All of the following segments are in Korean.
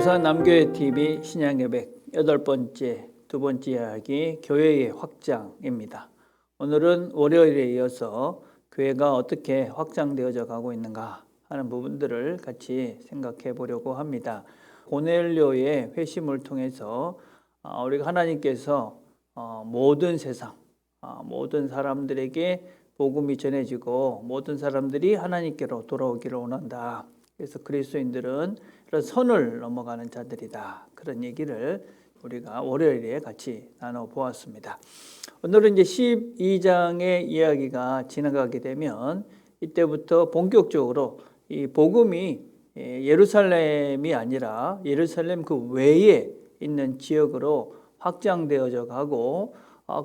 부산 남교회 TV 신앙예배 8번째 두 번째 이야기 교회의 확장입니다. 오늘은 월요일에 이어서 교회가 어떻게 확장되어져 가고 있는가 하는 부분들을 같이 생각해 보려고 합니다. 고넬료의 회심을 통해서 우리가 하나님께서 모든 세상, 모든 사람들에게 복음이 전해지고 모든 사람들이 하나님께로 돌아오기를 원한다. 그래서 그리스도인들은 이런 선을 넘어가는 자들이다. 그런 얘기를 우리가 월요일에 같이 나눠보았습니다. 오늘은 이제 12장의 이야기가 지나가게 되면 이때부터 본격적으로 이 복음이 예루살렘이 아니라 예루살렘 그 외에 있는 지역으로 확장되어져 가고,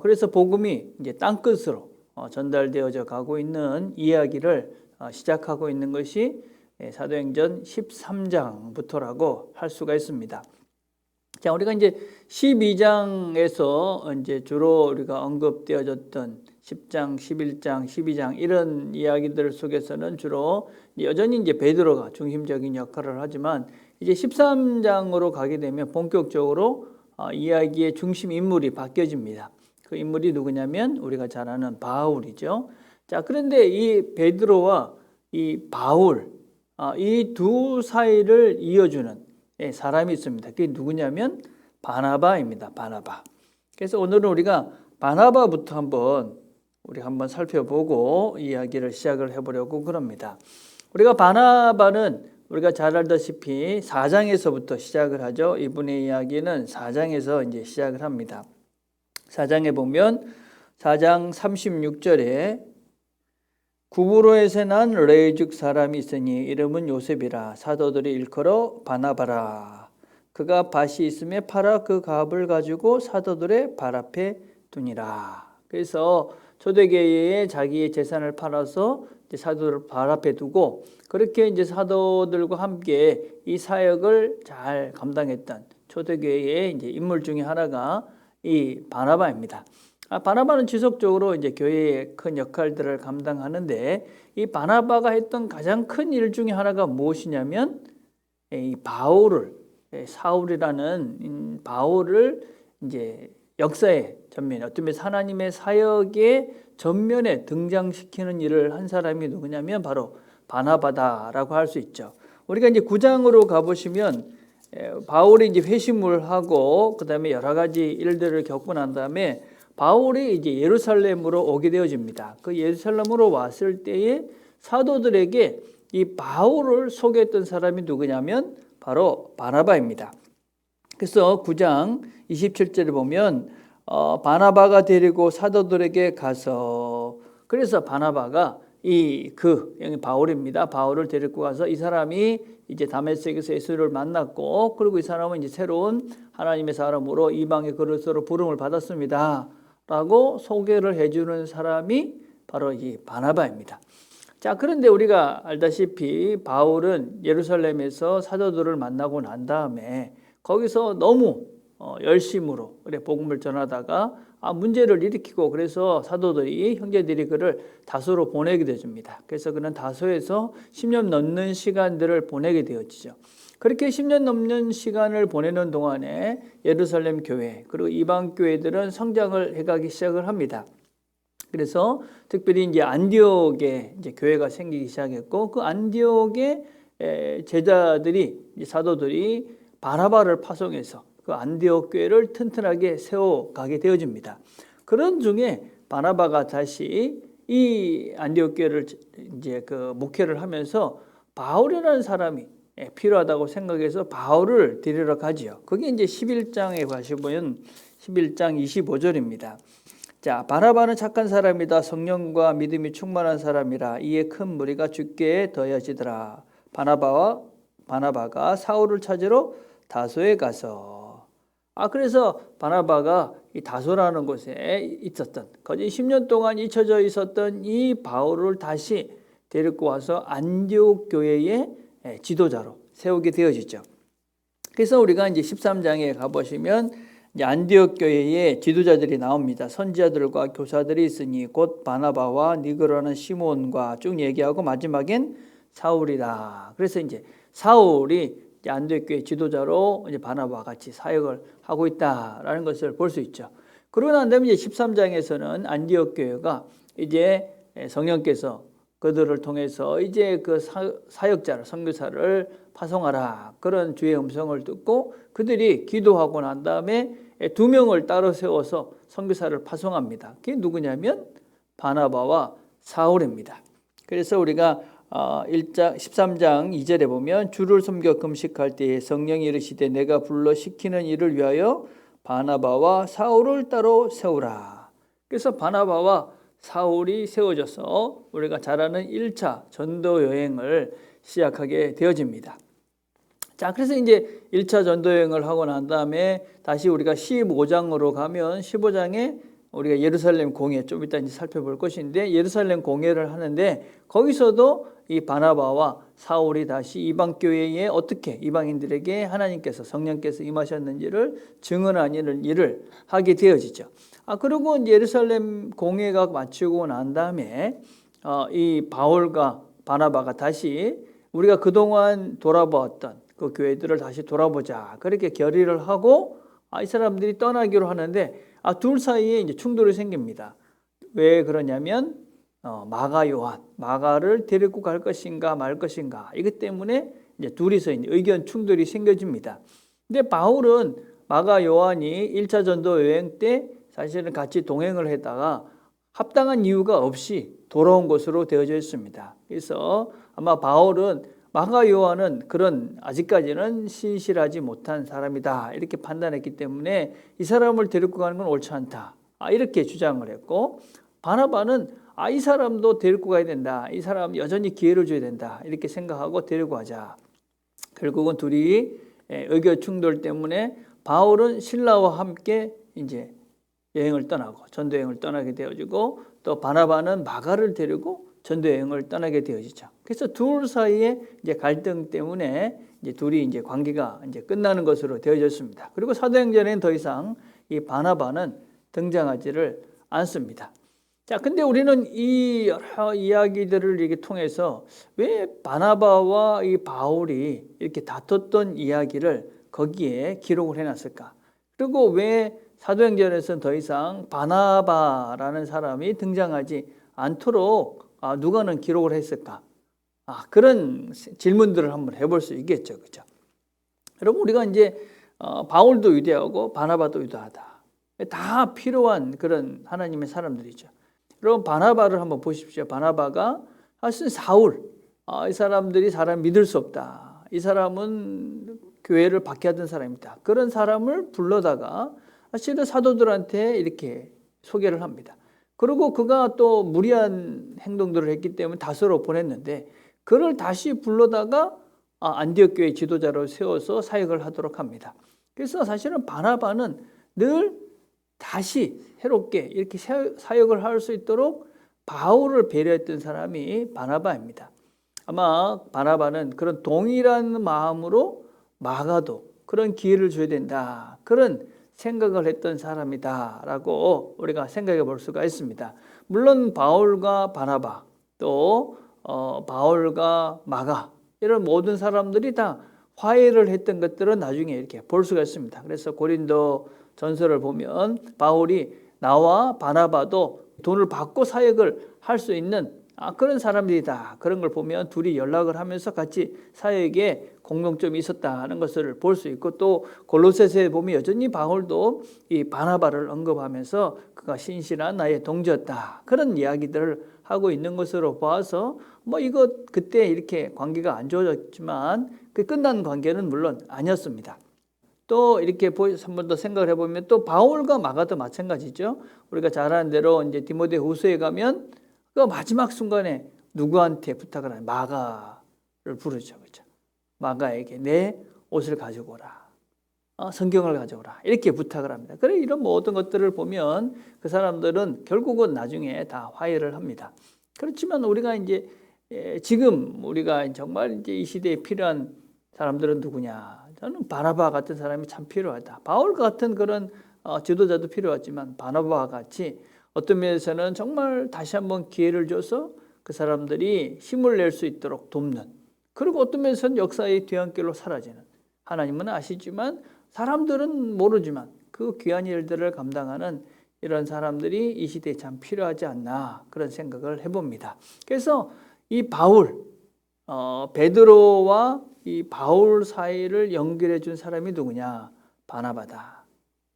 그래서 복음이 이제 땅끝으로 전달되어져 가고 있는 이야기를 시작하고 있는 것이 사도행전 13장부터라고 할 수가 있습니다. 자, 우리가 이제 12장에서 이제 주로 우리가 언급되어졌던 10장, 11장, 12장 이런 이야기들 속에서는 주로 여전히 이제 베드로가 중심적인 역할을 하지만 이제 13장으로 가게 되면 본격적으로 이야기의 중심 인물이 바뀌어집니다. 그 인물이 누구냐면 우리가 잘 아는 바울이죠. 자, 그런데 이 베드로와 이 바울, 이 두 사이를 이어주는 사람이 있습니다. 그게 누구냐면 바나바입니다. 바나바. 그래서 오늘은 우리가 바나바부터 한번 살펴보고 이야기를 시작을 해보려고 그럽니다. 우리가 바나바는 우리가 잘 알다시피 4장에서부터 시작을 하죠. 이분의 이야기는 4장에서 이제 시작을 합니다. 4장에 보면 4장 36절에 구브로에서 난 레이죽 사람이 있으니 이름은 요셉이라 사도들이 일컬어 바나바라. 그가 밭이 있음에 팔아 그 값을 가지고 사도들의 발 앞에 두니라. 그래서 초대교회에 자기의 재산을 팔아서 이제 사도들 발 앞에 두고 그렇게 이제 사도들과 함께 이 사역을 잘 감당했던 초대교회의 이제 인물 중에 하나가 이 바나바입니다. 바나바는 지속적으로 이제 교회의 큰 역할들을 감당하는데 이 바나바가 했던 가장 큰 일 중에 하나가 무엇이냐면 이 바울을 사울이라는 바울을 이제 역사의 전면에 어떤 면에서 하나님의 사역의 전면에 등장시키는 일을 한 사람이 누구냐면 바로 바나바다라고 할 수 있죠. 우리가 이제 9장으로 가보시면 바울이 이제 회심을 하고 그다음에 여러 가지 일들을 겪고 난 다음에 바울이 이제 예루살렘으로 오게 되어집니다. 그 예루살렘으로 왔을 때에 사도들에게 이 바울을 소개했던 사람이 누구냐면 바로 바나바입니다. 그래서 9장 27절에 보면 바나바가 데리고 사도들에게 가서, 그래서 바나바가 바울입니다. 바울을 데리고 가서 이 사람이 이제 다메섹에서 예수를 만났고, 그리고 이 사람은 이제 새로운 하나님의 사람으로 이방의 그릇으로 부름을 받았습니다. 라고 소개를 해주는 사람이 바로 이 바나바입니다. 자, 그런데 우리가 알다시피 바울은 예루살렘에서 사도들을 만나고 난 다음에 거기서 너무 열심으로 복음을 전하다가 문제를 일으키고, 그래서 사도들이 형제들이 그를 다소로 보내게 되줍니다. 그래서 그는 다소에서 10년 넘는 시간들을 보내게 되어지죠. 그렇게 10년 넘는 시간을 보내는 동안에 예루살렘 교회 그리고 이방 교회들은 성장을 해가기 시작을 합니다. 그래서 특별히 이제 안디옥에 이제 교회가 생기기 시작했고, 그 안디옥의 제자들이 사도들이 바나바를 파송해서 그 안디옥 교회를 튼튼하게 세워가게 되어집니다. 그런 중에 바나바가 다시 이 안디옥 교회를 이제 그 목회를 하면서 바울이라는 사람이 필요하다고 생각해서 바울을 데리러 가지요. 그게 이제 11장에 가시면 11장 25절입니다. 자, 바나바는 착한 사람이다. 성령과 믿음이 충만한 사람이라. 이에 큰 무리가 주께 더해지더라. 바나바가 사울을 찾으러 다소에 가서. 그래서 바나바가 이 다소라는 곳에 있었던, 거기 10년 동안 잊혀져 있었던 이 바울을 다시 데리고 와서 안디옥 교회의 지도자로 세우게 되어지죠. 그래서 우리가 이제 13장에 가보시면 이제 안디옥 교회의 지도자들이 나옵니다. 선지자들과 교사들이 있으니 곧 바나바와 니그라는 시몬과 쭉 얘기하고 마지막엔 사울이라. 그래서 이제 사울이 이제 안디옥 교회 지도자로 이제 바나바와 같이 사역을 하고 있다라는 것을 볼 수 있죠. 그러고 난 다음에 이제 13장에서는 안디옥 교회가 이제 성령께서 그들을 통해서 이제 그 사역자를, 선교사를 파송하라, 그런 주의 음성을 듣고 그들이 기도하고 난 다음에 2명을 따로 세워서 선교사를 파송합니다. 그게 누구냐면 바나바와 사울입니다. 그래서 우리가 13장 2절에 보면 주를 섬겨 금식할 때에 성령이 이르시되 내가 불러 시키는 일을 위하여 바나바와 사울을 따로 세우라. 그래서 바나바와 사울이 세워져서 우리가 잘 아는 1차 전도 여행을 시작하게 되어집니다. 자, 그래서 이제 1차 전도 여행을 하고 난 다음에 다시 우리가 15장으로 가면 15장에 우리가 예루살렘 공회 좀 이따 이제 살펴볼 것인데 예루살렘 공회를 하는데 거기서도 이 바나바와 사울이 다시 이방 교회에 어떻게 이방인들에게 하나님께서 성령께서 임하셨는지를 증언하는 일을 하게 되어지죠. 그리고 이제 예루살렘 공회가 마치고 난 다음에 이 바울과 바나바가 다시 우리가 그동안 돌아보았던 그 교회들을 다시 돌아보자, 그렇게 결의를 하고 이 사람들이 떠나기로 하는데 둘 사이에 이제 충돌이 생깁니다. 왜 그러냐면 마가 요한, 마가를 데리고 갈 것인가 말 것인가, 이것 때문에 이제 둘이서 이제 의견 충돌이 생겨집니다. 근데 바울은 마가 요한이 1차 전도 여행 때 사실은 같이 동행을 했다가 합당한 이유가 없이 돌아온 것으로 되어져 있습니다. 그래서 아마 바울은 마가 요한은 그런 아직까지는 신실하지 못한 사람이다, 이렇게 판단했기 때문에 이 사람을 데리고 가는 건 옳지 않다, 이렇게 주장을 했고, 바나바는 이 사람도 데리고 가야 된다, 이 사람 여전히 기회를 줘야 된다, 이렇게 생각하고 데리고 가자. 결국은 둘이 의견 충돌 때문에 바울은 신라와 함께 이제 여행을 떠나고 전도 여행을 떠나게 되어지고, 또 바나바는 마가를 데리고 전도 여행을 떠나게 되어지죠. 그래서 둘 사이에 이제 갈등 때문에 이제 둘이 이제 관계가 이제 끝나는 것으로 되어졌습니다. 그리고 사도행전에는 더 이상 이 바나바는 등장하지를 않습니다. 자, 근데 우리는 이 여러 이야기들을 이렇게 통해서 왜 바나바와 이 바울이 이렇게 다퉜던 이야기를 거기에 기록을 해놨을까? 그리고 왜 사도행전에서는 더 이상 바나바라는 사람이 등장하지 않도록 누가는 기록을 했을까? 그런 질문들을 한번 해볼 수 있겠죠, 그렇죠? 여러분, 우리가 이제 바울도 위대하고 바나바도 위대하다, 다 필요한 그런 하나님의 사람들이죠. 여러분, 바나바를 한번 보십시오. 바나바가 사실 사울, 이 사람들이 사람 믿을 수 없다, 이 사람은 교회를 박해하던 사람이다, 그런 사람을 불러다가 사실은 사도들한테 이렇게 소개를 합니다. 그리고 그가 또 무리한 행동들을 했기 때문에 다소로 보냈는데 그를 다시 불러다가 안디옥 교회 지도자로 세워서 사역을 하도록 합니다. 그래서 사실은 바나바는 늘 다시 새롭게 이렇게 사역을 할 수 있도록 바울을 배려했던 사람이 바나바입니다. 아마 바나바는 그런 동일한 마음으로 마가도 그런 기회를 줘야 된다, 그런 생각을 했던 사람이다라고 우리가 생각해 볼 수가 있습니다. 물론 바울과 바나바, 또 바울과 마가, 이런 모든 사람들이 다 화해를 했던 것들은 나중에 이렇게 볼 수가 있습니다. 그래서 고린도 전서를 보면 바울이 나와 바나바도 돈을 받고 사역을 할 수 있는 그런 사람들이다, 그런 걸 보면 둘이 연락을 하면서 같이 사역에 공통점이 있었다는 것을 볼 수 있고, 또 골로새서에 보면 여전히 바울도 이 바나바를 언급하면서 그가 신실한 나의 동지였다, 그런 이야기들을 하고 있는 것으로 봐서 이거 그때 이렇게 관계가 안 좋아졌지만 그 끝난 관계는 물론 아니었습니다. 또 이렇게 한 번 더 생각을 해보면 또 바울과 마가도 마찬가지죠. 우리가 잘 아는 대로 이제 디모데후서에 가면 그 마지막 순간에 누구한테 부탁을 하냐, 마가를 부르죠, 그렇죠? 마가에게 내 옷을 가지고 오라, 성경을 가져오라, 이렇게 부탁을 합니다. 그래, 이런 모든 것들을 보면 그 사람들은 결국은 나중에 다 화해를 합니다. 그렇지만 우리가 이제 지금 우리가 정말 이제 이 시대에 필요한 사람들은 누구냐? 저는 바나바 같은 사람이 참 필요하다. 바울 같은 그런 지도자도 필요하지만 바나바와 같이 어떤 면에서는 정말 다시 한번 기회를 줘서 그 사람들이 힘을 낼 수 있도록 돕는, 그리고 어떤 면에서는 역사의 뒤안길로 사라지는 하나님은 아시지만 사람들은 모르지만 그 귀한 일들을 감당하는 이런 사람들이 이 시대에 참 필요하지 않나 그런 생각을 해봅니다. 그래서 이 바울, 베드로와 이 바울 사이를 연결해 준 사람이 누구냐? 바나바다.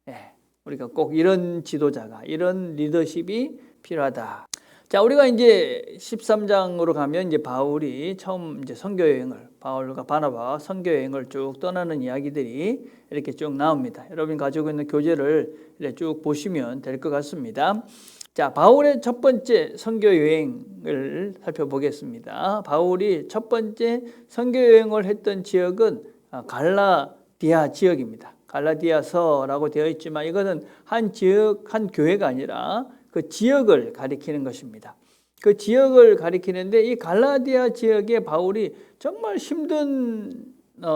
예, 우리가 꼭 이런 지도자가, 이런 리더십이 필요하다. 자, 우리가 이제 13장으로 가면 이제 바울이 처음 이제 선교 여행을, 바울과 바나바와 선교 여행을 쭉 떠나는 이야기들이 이렇게 쭉 나옵니다. 여러분 가지고 있는 교재를 이렇게 쭉 보시면 될 것 같습니다. 자, 바울의 첫 번째 선교 여행을 살펴보겠습니다. 바울이 첫 번째 선교 여행을 했던 지역은 갈라디아 지역입니다. 갈라디아서라고 되어 있지만 이거는 한 지역, 한 교회가 아니라 그 지역을 가리키는 것입니다. 그 지역을 가리키는데 이 갈라디아 지역에 바울이 정말 힘든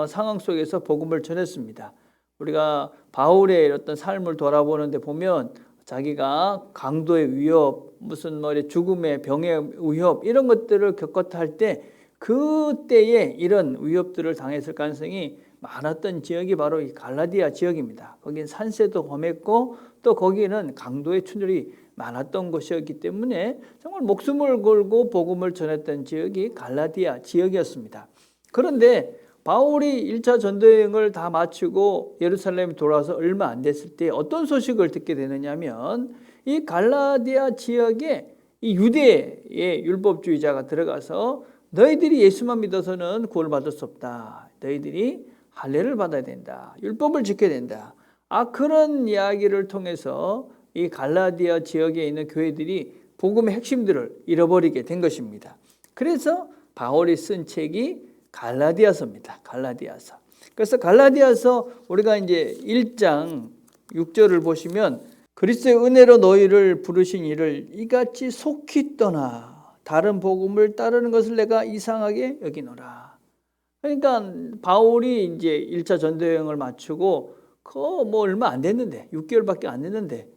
상황 속에서 복음을 전했습니다. 우리가 바울의 어떤 삶을 돌아보는데 보면 자기가 강도의 위협, 무슨 죽음의 병의 위협 이런 것들을 겪었다 할 때 그때에 이런 위협들을 당했을 가능성이 많았던 지역이 바로 이 갈라디아 지역입니다. 거긴 산세도 험했고 또 거기는 강도의 충돌이 많았던 곳이었기 때문에 정말 목숨을 걸고 복음을 전했던 지역이 갈라디아 지역이었습니다. 그런데 바울이 1차 전도여행을 다 마치고 예루살렘에 돌아와서 얼마 안 됐을 때 어떤 소식을 듣게 되느냐면 이 갈라디아 지역에 이 유대의 율법주의자가 들어가서 너희들이 예수만 믿어서는 구원받을 수 없다. 너희들이 할례를 받아야 된다. 율법을 지켜야 된다. 그런 이야기를 통해서 이 갈라디아 지역에 있는 교회들이 복음의 핵심들을 잃어버리게 된 것입니다. 그래서 바울이 쓴 책이 갈라디아서입니다. 갈라디아서. 그래서 갈라디아서 우리가 이제 1장 6절을 보시면 그리스도의 은혜로 너희를 부르신 이를 이같이 속히 떠나 다른 복음을 따르는 것을 내가 이상하게 여기노라. 그러니까 바울이 이제 1차 전도여행을 마치고 얼마 안 됐는데 6개월밖에 안 됐는데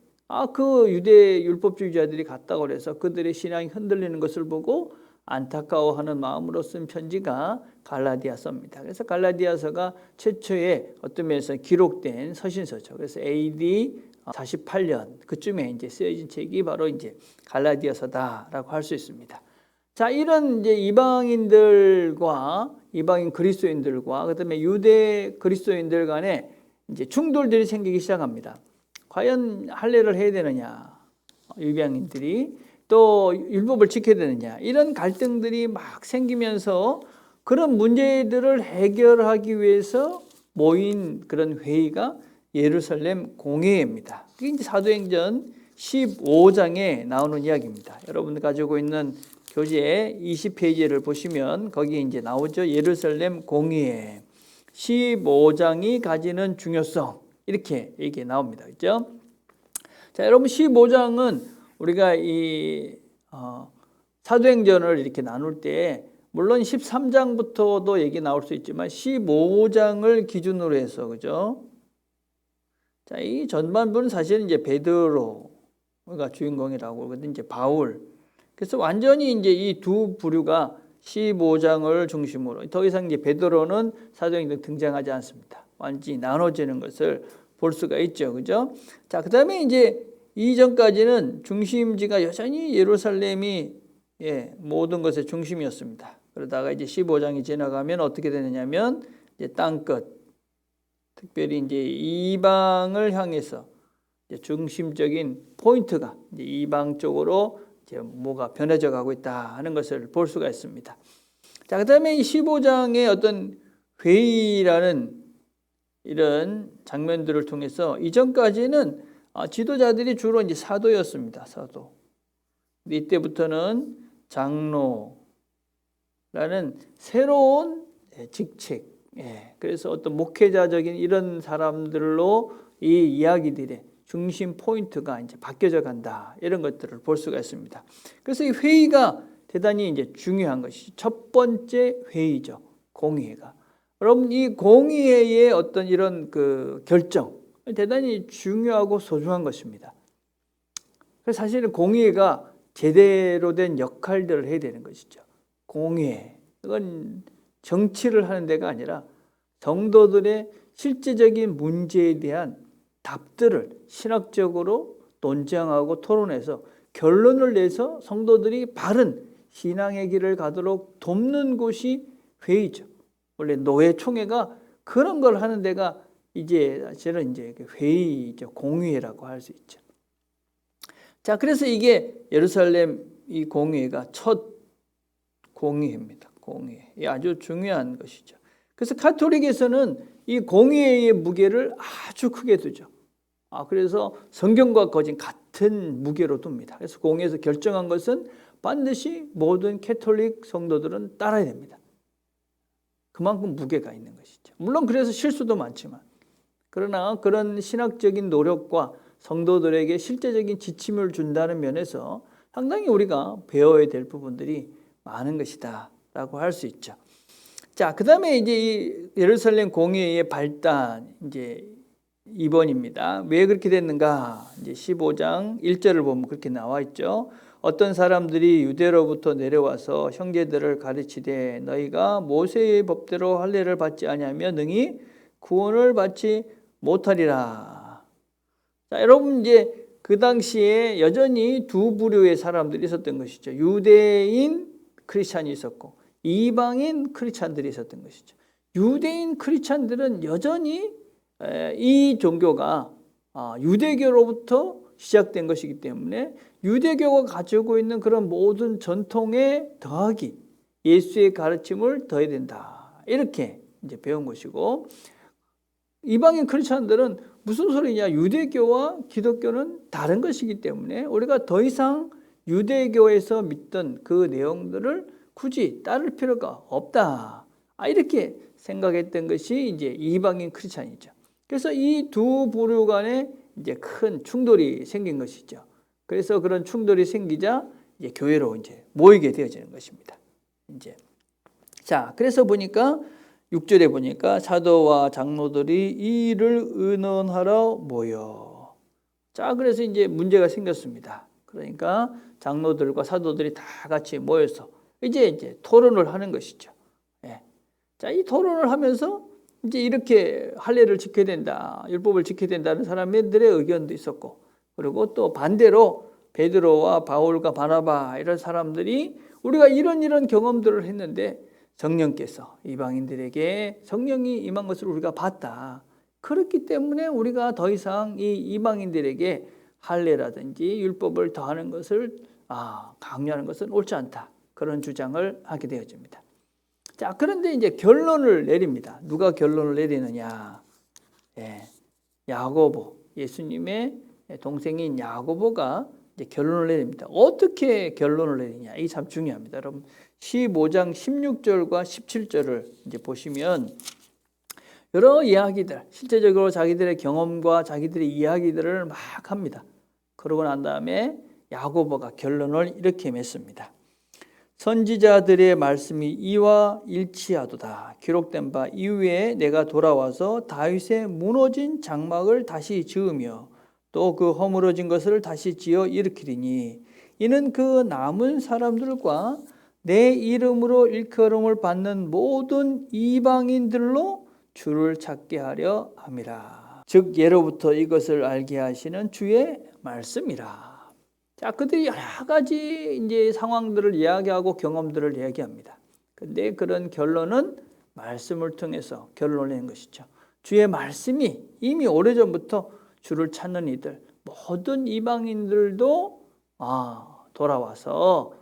그 유대 율법주의자들이 갔다고 그래서 그들의 신앙이 흔들리는 것을 보고 안타까워하는 마음으로 쓴 편지가 갈라디아서입니다. 그래서 갈라디아서가 최초의 어떤 면에서 기록된 서신서죠. 그래서 AD 48년 그쯤에 이제 쓰여진 책이 바로 이제 갈라디아서다라고 할 수 있습니다. 자, 이런 이제 이방인들과 이방인 그리스도인들과 그다음에 유대 그리스도인들 간에 이제 충돌들이 생기기 시작합니다. 과연 할례를 해야 되느냐, 이방인들이 또 율법을 지켜야 되느냐, 이런 갈등들이 막 생기면서 그런 문제들을 해결하기 위해서 모인 그런 회의가 예루살렘 공회입니다. 그게 이제 사도행전 15장에 나오는 이야기입니다. 여러분들 가지고 있는 교재 20페이지를 보시면 거기 이제 나오죠. 예루살렘 공회 15장이 가지는 중요성 이렇게 얘기 나옵니다. 그렇죠? 자, 여러분 15장은 우리가 이 사도행전을 이렇게 나눌 때 물론 13장부터도 얘기 나올 수 있지만 15장을 기준으로 해서 그죠? 자, 이 전반부는 사실은 이제 베드로가 주인공이라고 그러거든요. 이제 바울. 그래서 완전히 이제 이 두 부류가 15장을 중심으로 더 이상 이제 베드로는 사도행전에 등장하지 않습니다. 완전히 나눠지는 것을 볼 수가 있죠. 그죠? 자, 그다음에 이제 이전까지는 중심지가 여전히 예루살렘이 모든 것의 중심이었습니다. 그러다가 이제 15장이 지나가면 어떻게 되느냐면 이제 땅끝, 특별히 이제 이방을 향해서 이제 중심적인 포인트가 이제 이방 쪽으로 이제 뭐가 변해져 가고 있다 하는 것을 볼 수가 있습니다. 자, 그다음에 이 15장의 어떤 회의라는 이런 장면들을 통해서 이전까지는 지도자들이 주로 이제 사도였습니다. 사도. 이때부터는 장로라는 새로운 직책. 그래서 어떤 목회자적인 이런 사람들로 이 이야기들의 중심 포인트가 이제 바뀌어져 간다. 이런 것들을 볼 수가 있습니다. 그래서 이 회의가 대단히 이제 중요한 것이 첫 번째 회의죠. 공의회가. 여러분 이 공의회의 어떤 이런 그 결정 대단히 중요하고 소중한 것입니다. 그래서 사실은 공의회가 제대로 된 역할들을 해야 되는 것이죠. 공의회 이건 정치를 하는 데가 아니라 성도들의 실제적인 문제에 대한 답들을 신학적으로 논쟁하고 토론해서 결론을 내서 성도들이 바른 신앙의 길을 가도록 돕는 곳이 회의죠. 원래 노회총회가 그런 걸 하는 데가 저는 회의죠. 공의회라고 할 수 있죠. 자, 그래서 이게 예루살렘 이 공의회가 첫 공의회입니다. 공의회. 아주 중요한 것이죠. 그래서 가톨릭에서는 이 공의회의 무게를 아주 크게 두죠. 그래서 성경과 거진 같은 무게로 둡니다. 그래서 공의회에서 결정한 것은 반드시 모든 캐톨릭 성도들은 따라야 됩니다. 그만큼 무게가 있는 것이죠. 물론 그래서 실수도 많지만, 그러나 그런 신학적인 노력과 성도들에게 실제적인 지침을 준다는 면에서 상당히 우리가 배워야 될 부분들이 많은 것이다 라고 할 수 있죠. 자, 그 다음에 이 예루살렘 공의회의 발단 2번입니다. 왜 그렇게 됐는가? 15장 1절을 보면 그렇게 나와 있죠. 어떤 사람들이 유대로부터 내려와서 형제들을 가르치되 너희가 모세의 법대로 할례를 받지 아니하며 능히 구원을 받지 못하리라. 자, 여러분 그 당시에 여전히 두 부류의 사람들이 있었던 것이죠. 유대인 크리스찬이 있었고 이방인 크리스찬들이 있었던 것이죠. 유대인 크리스찬들은 여전히 이 종교가 유대교로부터 시작된 것이기 때문에 유대교가 가지고 있는 그런 모든 전통에 더하기 예수의 가르침을 더해야 된다. 이렇게 배운 것이고, 이방인 크리스찬들은 무슨 소리냐? 유대교와 기독교는 다른 것이기 때문에 우리가 더 이상 유대교에서 믿던 그 내용들을 굳이 따를 필요가 없다. 이렇게 생각했던 것이 이방인 크리스찬이죠. 그래서 이 두 부류 간에 큰 충돌이 생긴 것이죠. 그래서 그런 충돌이 생기자 교회로 모이게 되어지는 것입니다. 자, 그래서 보니까 6절에 보니까 사도와 장로들이 이 일을 의논하러 모여. 자, 그래서 문제가 생겼습니다. 그러니까 장로들과 사도들이 다 같이 모여서 이제 토론을 하는 것이죠. 예. 자, 이 토론을 하면서 이렇게 할례를 지켜야 된다, 율법을 지켜야 된다는 사람들의 의견도 있었고, 그리고 또 반대로 베드로와 바울과 바나바 이런 사람들이 우리가 이런 경험들을 했는데 성령께서 이방인들에게 성령이 임한 것을 우리가 봤다. 그렇기 때문에 우리가 더 이상 이 이방인들에게 할례라든지 율법을 더하는 것을 강요하는 것은 옳지 않다. 그런 주장을 하게 되어집니다. 자, 그런데 결론을 내립니다. 누가 결론을 내리느냐? 야고보, 예수님의 동생인 야고보가 결론을 내립니다. 어떻게 결론을 내리냐? 이게 참 중요합니다. 여러분 15장 16절과 17절을 보시면 여러 이야기들, 실제적으로 자기들의 경험과 자기들의 이야기들을 막 합니다. 그러고 난 다음에 야고보가 결론을 이렇게 맺습니다. 선지자들의 말씀이 이와 일치하도다. 기록된 바 이후에 내가 돌아와서 다윗의 무너진 장막을 다시 지으며 또 그 허물어진 것을 다시 지어 일으키리니 이는 그 남은 사람들과 내 이름으로 일컬음을 받는 모든 이방인들로 주를 찾게 하려 함이라. 즉 예로부터 이것을 알게 하시는 주의 말씀이라. 자, 그들이 여러 가지 상황들을 이야기하고 경험들을 이야기합니다. 근데 그런 결론은 말씀을 통해서 결론을 낸 것이죠. 주의 말씀이 이미 오래전부터 주를 찾는 이들, 모든 이방인들도 돌아와서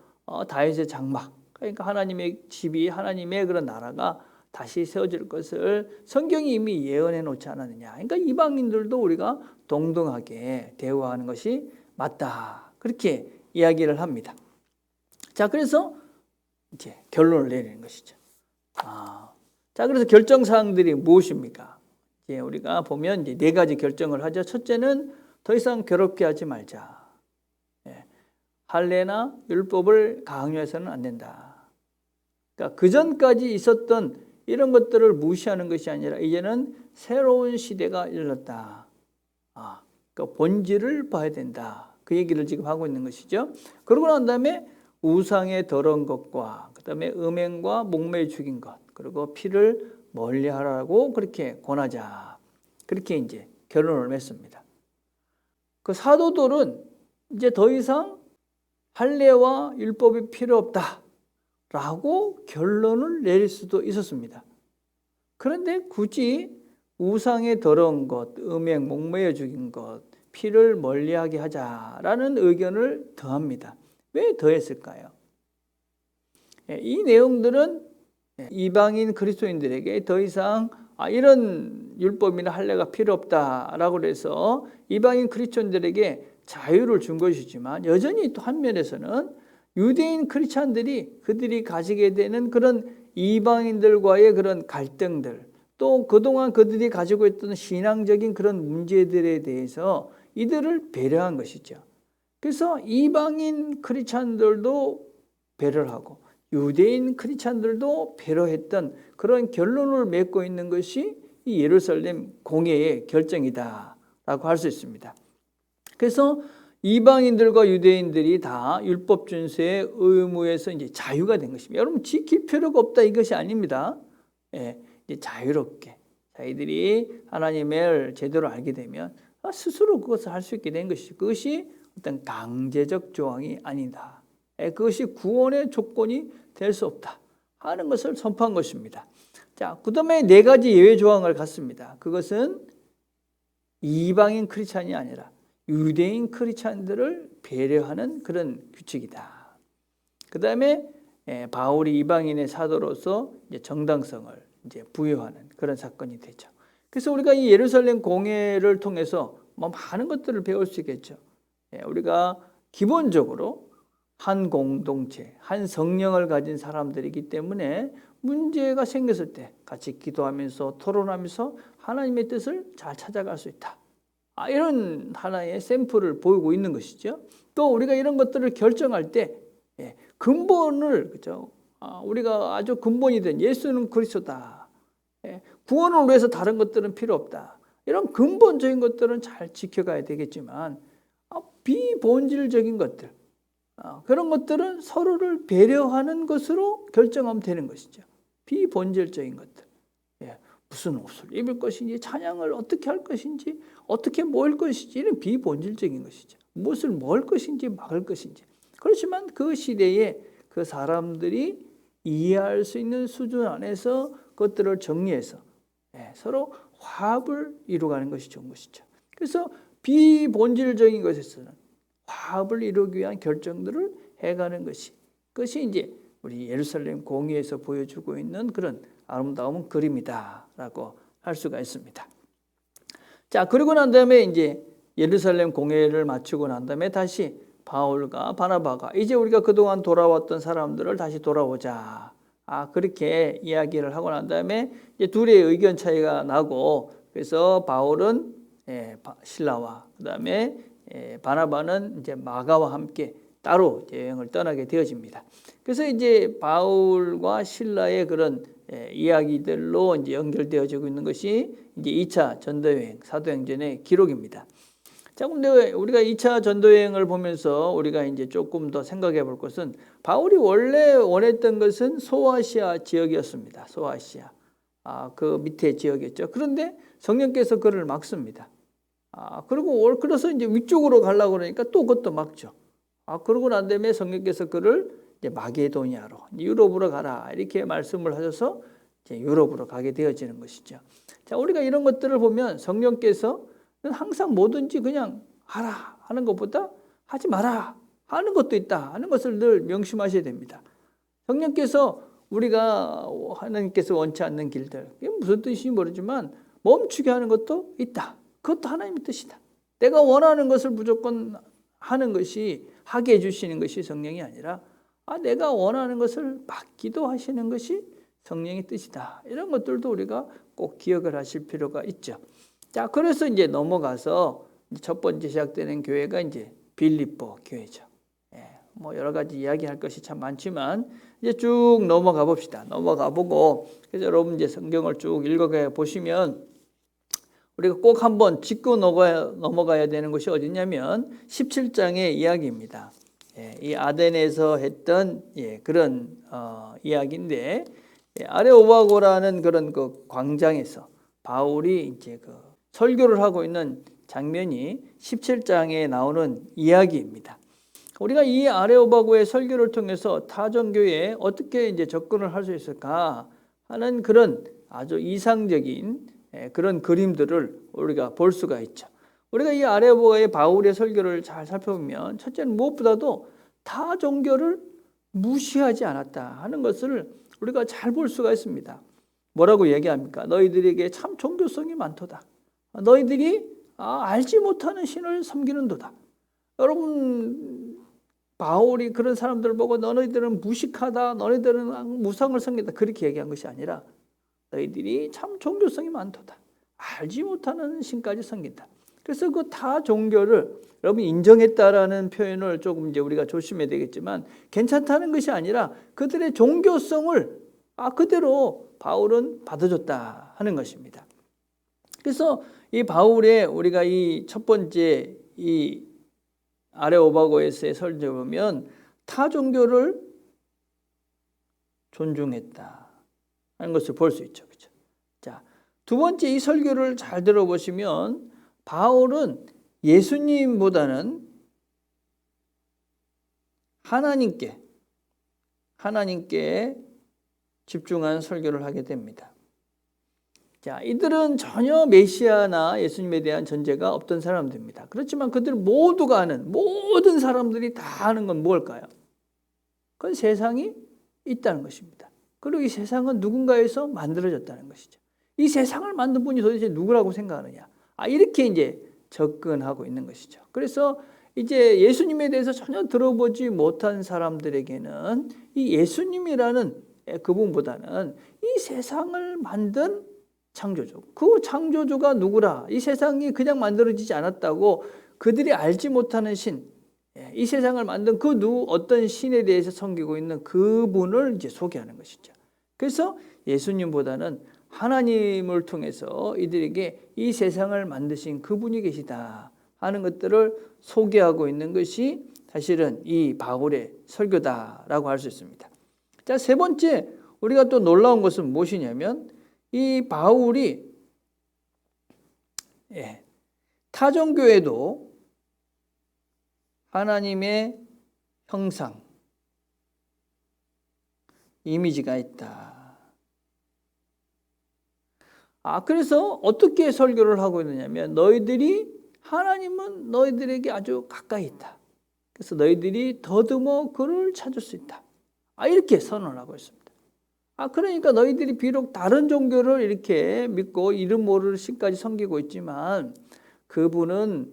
다윗의 장막, 그러니까 하나님의 집이, 하나님의 그런 나라가 다시 세워질 것을 성경이 이미 예언해 놓지 않았느냐. 그러니까 이방인들도 우리가 동등하게 대우하는 것이 맞다. 그렇게 이야기를 합니다. 자, 그래서 결론을 내리는 것이죠. 자, 그래서 결정사항들이 무엇입니까? 우리가 보면 네 가지 결정을 하죠. 첫째는 더 이상 괴롭게 하지 말자. 할례나 율법을 강요해서는 안 된다. 그러니까 그 전까지 있었던 이런 것들을 무시하는 것이 아니라 이제는 새로운 시대가 일렀다. 그러니까 본질을 봐야 된다. 그 얘기를 지금 하고 있는 것이죠. 그러고 난 다음에 우상의 더러운 것과 그 다음에 음행과 목매에 죽인 것, 그리고 피를 멀리하라고 그렇게 권하자. 그렇게 이제 결론을 맺습니다. 그 사도들은 이제 더 이상 할례와 율법이 필요 없다라고 결론을 내릴 수도 있었습니다. 그런데 굳이 우상의 더러운 것, 음행, 목매어 죽인 것, 피를 멀리하게 하자라는 의견을 더합니다. 왜 더했을까요? 이 내용들은 이방인 그리스도인들에게 더 이상 이런 율법이나 할례가 필요 없다라고 해서 이방인 크리스천들에게 자유를 준 것이지만 여전히 또 한면에서는 유대인 크리스천들이 그들이 가지게 되는 그런 이방인들과의 그런 갈등들, 또 그동안 그들이 가지고 있던 신앙적인 그런 문제들에 대해서 이들을 배려한 것이죠. 그래서 이방인 크리스천들도 배려를 하고 유대인 크리스천들도 배려했던 그런 결론을 맺고 있는 것이 이 예루살렘 공회의 결정이다라고 할 수 있습니다. 그래서 이방인들과 유대인들이 다 율법 준수의 의무에서 이제 자유가 된 것입니다. 여러분 지킬 필요가 없다 이것이 아닙니다. 이제 자유롭게 자기들이 하나님을 제대로 알게 되면 스스로 그것을 할 수 있게 된 것이 그것이 어떤 강제적 조항이 아니다. 그것이 구원의 조건이 될 수 없다 하는 것을 선포한 것입니다. 자, 그다음에 4가지 예외 조항을 갖습니다. 그것은 이방인 크리스찬이 아니라 유대인 크리스찬들을 배려하는 그런 규칙이다. 그다음에 바울이 이방인의 사도로서 이제 정당성을 이제 부여하는 그런 사건이 되죠. 그래서 우리가 이 예루살렘 공회를 통해서 많은 것들을 배울 수 있겠죠. 우리가 기본적으로 한 공동체, 한 성령을 가진 사람들이기 때문에 문제가 생겼을 때 같이 기도하면서 토론하면서 하나님의 뜻을 잘 찾아갈 수 있다. 이런 하나의 샘플을 보이고 있는 것이죠. 또 우리가 이런 것들을 결정할 때 근본을 그죠? 우리가 아주 근본이 된 예수는 그리스도다. 구원을 위해서 다른 것들은 필요 없다. 이런 근본적인 것들은 잘 지켜가야 되겠지만 비본질적인 것들 그런 것들은 서로를 배려하는 것으로 결정하면 되는 것이죠. 비본질적인 것들. 무슨 옷을 입을 것인지 찬양을 어떻게 할 것인지 어떻게 모일 것인지 이런 비본질적인 것이죠. 무엇을 먹을 것인지 막을 것인지. 그렇지만 그 시대에 그 사람들이 이해할 수 있는 수준 안에서 그것들을 정리해서 서로 화합을 이루어가는 것이 좋은 것이죠. 그래서 비본질적인 것에서는 화합을 이루기 위한 결정들을 해가는 것이 그것이 이제 우리 예루살렘 공회에서 보여주고 있는 그런 아름다운 그림이다라고 할 수가 있습니다. 자, 그리고 난 다음에 이제 예루살렘 공회를 마치고 난 다음에 다시 바울과 바나바가 이제 우리가 그동안 돌아왔던 사람들을 다시 돌아오자. 그렇게 이야기를 하고 난 다음에 이제 둘의 의견 차이가 나고 그래서 바울은 실라와 그다음에 바나바는 이제 마가와 함께 따로 여행을 떠나게 되어집니다. 그래서 이제 바울과 실라의 그런 이야기들로 이제 연결되어지고 있는 것이 이제 2차 전도여행 사도행전의 기록입니다. 자, 근데 우리가 2차 전도여행을 보면서 우리가 이제 조금 더 생각해 볼 것은 바울이 원래 원했던 것은 소아시아 지역이었습니다. 소아시아. 그 밑에 지역이었죠. 그런데 성령께서 그를 막습니다. 그래서 이제 위쪽으로 가려고 그러니까 또 그것도 막죠. 그러고 난 다음에 성령께서 그를 이제 마게도니아로 유럽으로 가라 이렇게 말씀을 하셔서 이제 유럽으로 가게 되어지는 것이죠. 자, 우리가 이런 것들을 보면 성령께서는 항상 뭐든지 그냥 하라 하는 것보다 하지 마라 하는 것도 있다 하는 것을 늘 명심하셔야 됩니다. 성령께서 우리가 하나님께서 원치 않는 길들 이게 무슨 뜻인지 모르지만 멈추게 하는 것도 있다. 그것도 하나님의 뜻이다. 내가 원하는 것을 무조건 하는 것이 하게 해주시는 것이 성령이 아니라 내가 원하는 것을 받기도 하시는 것이 성령의 뜻이다. 이런 것들도 우리가 꼭 기억을 하실 필요가 있죠. 자, 그래서 이제 넘어가서 첫 번째 시작되는 교회가 이제 빌립보 교회죠. 뭐 여러 가지 이야기할 것이 참 많지만 이제 쭉 넘어가 봅시다. 넘어가 보고 그래서 여러분 이제 성경을 쭉 읽어가 보시면 우리가 꼭 한번 짚고 넘어가야 되는 것이 어디냐면 17장의 이야기입니다. 이 아덴에서 했던 그런 이야기인데 아레오바고라는 그런 그 광장에서 바울이 이제 그 설교를 하고 있는 장면이 17장에 나오는 이야기입니다. 우리가 이 아레오바고의 설교를 통해서 타종교에 어떻게 이제 접근을 할 수 있을까 하는 그런 아주 이상적인 그런 그림들을 우리가 볼 수가 있죠. 우리가 이 아레오바고의 바울의 설교를 잘 살펴보면 첫째는 무엇보다도 타 종교를 무시하지 않았다 하는 것을 우리가 잘 볼 수가 있습니다. 뭐라고 얘기합니까? 너희들에게 참 종교성이 많도다. 너희들이 알지 못하는 신을 섬기는도다. 여러분, 바울이 그런 사람들을 보고 너희들은 무식하다, 너희들은 무상을 섬긴다 그렇게 얘기한 것이 아니라 너희들이 참 종교성이 많도다. 알지 못하는 신까지 섬긴다. 그래서 그 타 종교를 여러분 인정했다라는 표현을 조금 이제 우리가 조심해야 되겠지만 괜찮다는 것이 아니라 그들의 종교성을 그대로 바울은 받아줬다 하는 것입니다. 그래서 이 바울의 우리가 이 첫 번째 이 아레오바고에서의 설교를 보면 타 종교를 존중했다 하는 것을 볼 수 있죠. 그렇죠? 자, 두 번째 이 설교를 잘 들어보시면 바울은 예수님보다는 하나님께 집중한 설교를 하게 됩니다. 자, 이들은 전혀 메시아나 예수님에 대한 전제가 없던 사람들입니다. 그렇지만 그들 모두가 아는, 모든 사람들이 다 아는 건 뭘까요? 그건 세상이 있다는 것입니다. 그리고 이 세상은 누군가에서 만들어졌다는 것이죠. 이 세상을 만든 분이 도대체 누구라고 생각하느냐? 이렇게 이제 접근하고 있는 것이죠. 그래서 이제 예수님에 대해서 전혀 들어보지 못한 사람들에게는 이 예수님이라는 그분보다는 이 세상을 만든 창조주, 그 창조주가 누구라, 이 세상이 그냥 만들어지지 않았다고 그들이 알지 못하는 신, 이 세상을 만든 그 어떤 신에 대해서 섬기고 있는 그분을 이제 소개하는 것이죠. 그래서 예수님보다는 하나님을 통해서 이들에게 이 세상을 만드신 그분이 계시다 하는 것들을 소개하고 있는 것이 사실은 이 바울의 설교다라고 할 수 있습니다. 자, 세 번째 우리가 또 놀라운 것은 무엇이냐면 이 바울이 타종교에도 하나님의 형상, 이미지가 있다. 그래서 어떻게 설교를 하고 있느냐면 하나님은 너희들에게 아주 가까이 있다. 그래서 너희들이 더듬어 그를 찾을 수 있다. 이렇게 선언을 하고 있습니다. 그러니까 너희들이 비록 다른 종교를 이렇게 믿고 이름 모를 신까지 섬기고 있지만 그분은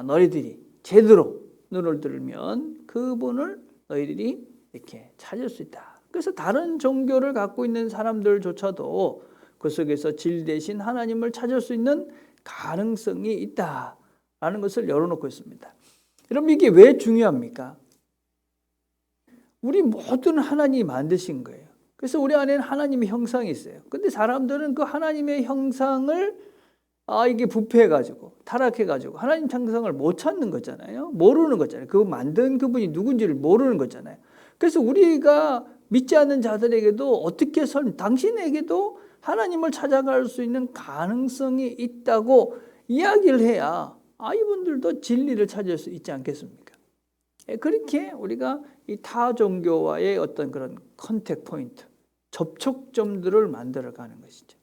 너희들이 제대로 눈을 들면 그분을 너희들이 이렇게 찾을 수 있다. 그래서 다른 종교를 갖고 있는 사람들조차도 그 속에서 질 대신 하나님을 찾을 수 있는 가능성이 있다라는 것을 열어놓고 있습니다. 여러분, 이게 왜 중요합니까? 우리 모두는 하나님이 만드신 거예요. 그래서 우리 안에는 하나님의 형상이 있어요. 근데 사람들은 그 하나님의 형상을 이게 부패해가지고 타락해가지고 하나님 형상을 못 찾는 거잖아요. 모르는 거잖아요. 그 만든 그분이 누군지를 모르는 거잖아요. 그래서 우리가 믿지 않는 자들에게도 어떻게 당신에게도 하나님을 찾아갈 수 있는 가능성이 있다고 이야기를 해야 이분들도 진리를 찾을 수 있지 않겠습니까? 그렇게 우리가 이 타 종교와의 어떤 그런 컨택 포인트, 접촉점들을 만들어가는 것이죠.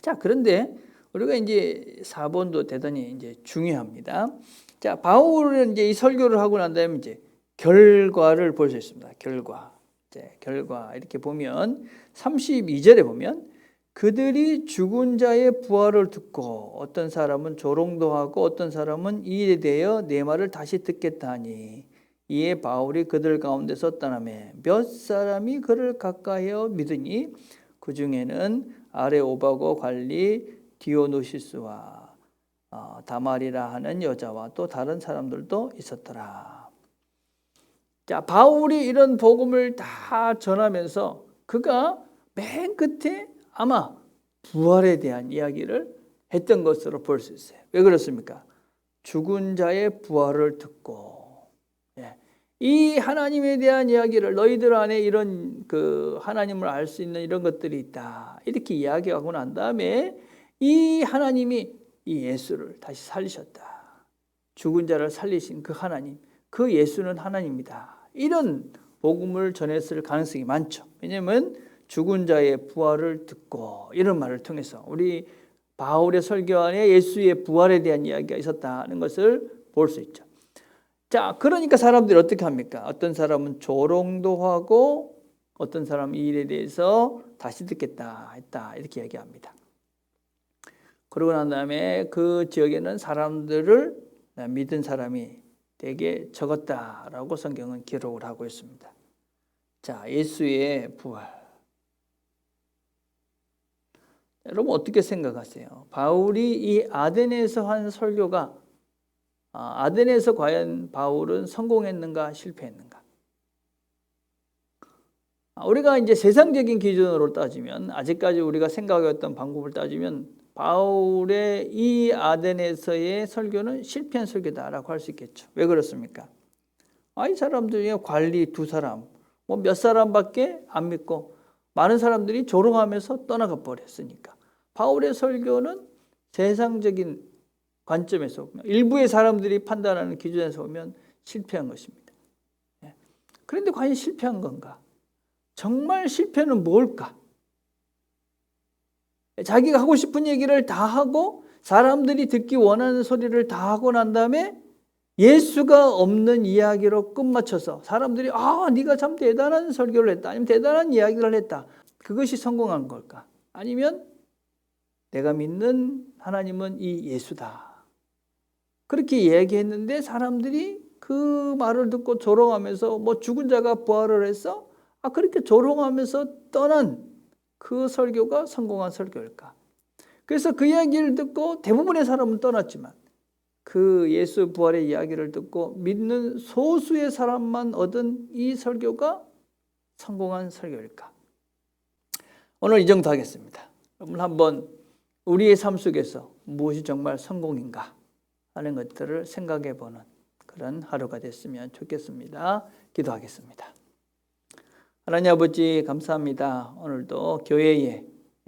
자, 그런데 우리가 이제 4번도 대단히 이제 중요합니다. 자, 바울은 이제 이 설교를 하고 난 다음에 이제 결과를 볼 수 있습니다. 결과 이렇게 보면 32절에 보면 그들이 죽은 자의 부활을 듣고 어떤 사람은 조롱도 하고 어떤 사람은 이에 대하여 내 말을 다시 듣겠다 하니 이에 바울이 그들 가운데서 떠나매 몇 사람이 그를 가까이하여 믿으니 그 중에는 아레오바고 관리 디오누시스와 다말이라 하는 여자와 또 다른 사람들도 있었더라. 자, 바울이 이런 복음을 다 전하면서 그가 맨 끝에 아마 부활에 대한 이야기를 했던 것으로 볼 수 있어요. 왜 그렇습니까? 죽은 자의 부활을 듣고 이 하나님에 대한 이야기를 너희들 안에 이런 그 하나님을 알 수 있는 이런 것들이 있다. 이렇게 이야기하고 난 다음에 이 하나님이 이 예수를 다시 살리셨다. 죽은 자를 살리신 그 하나님, 그 예수는 하나님이다. 이런 복음을 전했을 가능성이 많죠. 왜냐하면 죽은 자의 부활을 듣고 이런 말을 통해서 우리 바울의 설교 안에 예수의 부활에 대한 이야기가 있었다는 것을 볼 수 있죠. 자, 그러니까 사람들이 어떻게 합니까? 어떤 사람은 조롱도 하고 어떤 사람은 이 일에 대해서 다시 듣겠다 했다 이렇게 얘기합니다. 그러고 난 다음에 그 지역에는 사람들을 믿은 사람이 되게 적었다라고 성경은 기록을 하고 있습니다. 자, 예수의 부활. 여러분 어떻게 생각하세요? 바울이 이 아덴에서 한 설교가 아덴에서 과연 바울은 성공했는가 실패했는가? 우리가 이제 세상적인 기준으로 따지면 아직까지 우리가 생각했던 방법을 따지면 바울의 이 아덴에서의 설교는 실패한 설교다라고 할 수 있겠죠. 왜 그렇습니까? 이 사람들 중에 관리 두 사람, 뭐 몇 사람밖에 안 믿고 많은 사람들이 조롱하면서 떠나가 버렸으니까. 바울의 설교는 세상적인 관점에서 보면 일부의 사람들이 판단하는 기준에서 보면 실패한 것입니다. 그런데 과연 실패한 건가? 정말 실패는 뭘까? 자기가 하고 싶은 얘기를 다 하고 사람들이 듣기 원하는 소리를 다 하고 난 다음에 예수가 없는 이야기로 끝마쳐서 사람들이 네가 참 대단한 설교를 했다. 아니면 대단한 이야기를 했다. 그것이 성공한 걸까? 아니면 내가 믿는 하나님은 이 예수다. 그렇게 얘기했는데 사람들이 그 말을 듣고 조롱하면서 뭐 죽은 자가 부활을 해서 그렇게 조롱하면서 떠난 그 설교가 성공한 설교일까? 그래서 그 이야기를 듣고 대부분의 사람은 떠났지만 그 예수 부활의 이야기를 듣고 믿는 소수의 사람만 얻은 이 설교가 성공한 설교일까? 오늘 이 정도 하겠습니다. 여러분 한번 우리의 삶 속에서 무엇이 정말 성공인가 하는 것들을 생각해 보는 그런 하루가 됐으면 좋겠습니다. 기도하겠습니다. 하나님 아버지 감사합니다. 오늘도 교회의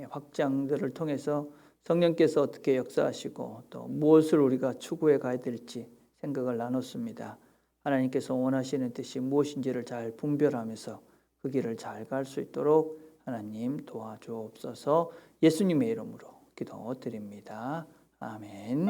확장들을 통해서 성령께서 어떻게 역사하시고 또 무엇을 우리가 추구해 가야 될지 생각을 나눴습니다. 하나님께서 원하시는 뜻이 무엇인지를 잘 분별하면서 그 길을 잘 갈 수 있도록 하나님 도와주옵소서. 예수님의 이름으로 기도드립니다. 아멘.